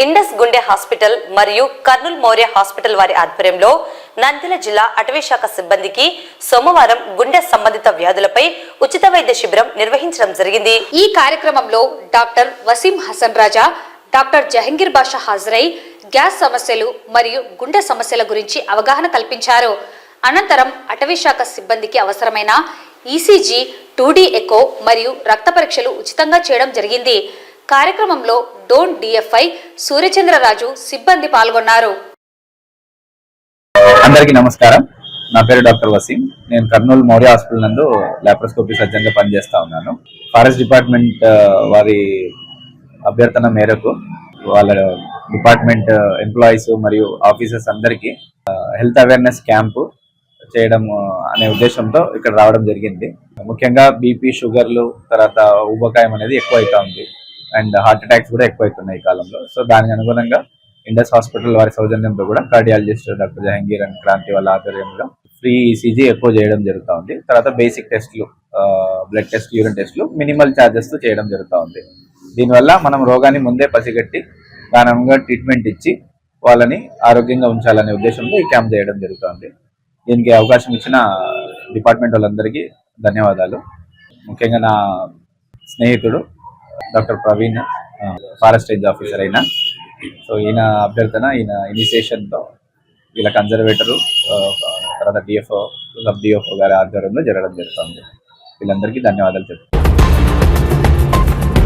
Indus గుండె hospital మరియు Kurnool Maurya hospital వారి ఆధ్వర్యంలో నంద్యాల జిల్లా అటవీ శాఖ సిబ్బందికి సోమవారం గుండె సంబంధిత వ్యాధులపై ఉచిత వైద్య శిబిరం నిర్వహించడం జరిగింది. ఈ కార్యక్రమంలో డాక్టర్ వసీం హసన్ రాజా, డాక్టర్ జహంగీర్ బాషా హాజరై గ్యాస్ సమస్యలు మరియు గుండె సమస్యల గురించి అవగాహన కల్పించారు. అనంతరం అటవీ శాఖ సిబ్బందికి అవసరమైన ఈసీజీ, 2D ఎకో మరియు రక్త పరీక్షలు ఉచితంగా చేయడం జరిగింది. కార్యక్రమంలో డోన్ డిఎఫ్ఐ సూర్యచంద్రరాజు సిబ్బంది పాల్గొన్నారు. అందరికీ నమస్కారం. నా పేరు డాక్టర్ వసీం. నేను కర్నూలు మౌర్య హాస్పిటల్ నందు లాప్రోస్కోపీ సర్జన్ గా పనిచేస్తా ఉన్నాను. ఫారెస్ట్ డిపార్ట్మెంట్ వారి అభ్యర్థన మేరకు వాళ్ళ డిపార్ట్మెంట్ ఎంప్లాయీస్ మరియు ఆఫీసర్స్ అందరికీ హెల్త్ అవేర్నెస్ క్యాంపు చేయడం అనే ఉద్దేశంతో ఇక్కడ రావడం జరిగింది. ముఖ్యంగా బీపీ, షుగర్లు, తర్వాత ఊబకాయం అనేది ఎక్కువ అవుతా ఉంది అండ్ హార్ట్ అటాక్స్ కూడా ఎక్కువ అవుతున్నాయి ఈ కాలంలో. సో దానికి అనుగుణంగా ఇండస్ హాస్పిటల్ వారి సౌజన్యంతో కూడా cardiologist doctor Jahangir and Kranthi వాళ్ళ ఆధ్వర్యంలో ఫ్రీ ఈసీజీ ఎక్కువ చేయడం జరుగుతూ ఉంది. తర్వాత బేసిక్ టెస్టులు, బ్లడ్ టెస్ట్, యూరిన్ టెస్టులు మినిమల్ ఛార్జెస్తో చేయడం జరుగుతూ ఉంది. దీనివల్ల మనం రోగాన్ని ముందే పసిగట్టి దానంగా ట్రీట్మెంట్ ఇచ్చి వాళ్ళని ఆరోగ్యంగా ఉంచాలనే ఉద్దేశంతో ఈ క్యాంప్ చేయడం జరుగుతుంది. దీనికి అవకాశం ఇచ్చిన డిపార్ట్మెంట్ వాళ్ళందరికీ ధన్యవాదాలు. ముఖ్యంగా నా స్నేహితుడు doctor Praveen, forest range officer అయినా, సో ఈయన అభ్యర్థన, ఈయన ఇనిషియేషన్తో వీళ్ళ కన్జర్వేటరు, తర్వాత డిఎఫ్ఓ, సబ్ డిఎఫ్ఓ గారి ఆధ్వర్యంలో జరగడం జరుగుతుంది. వీళ్ళందరికీ ధన్యవాదాలు చెప్తాను.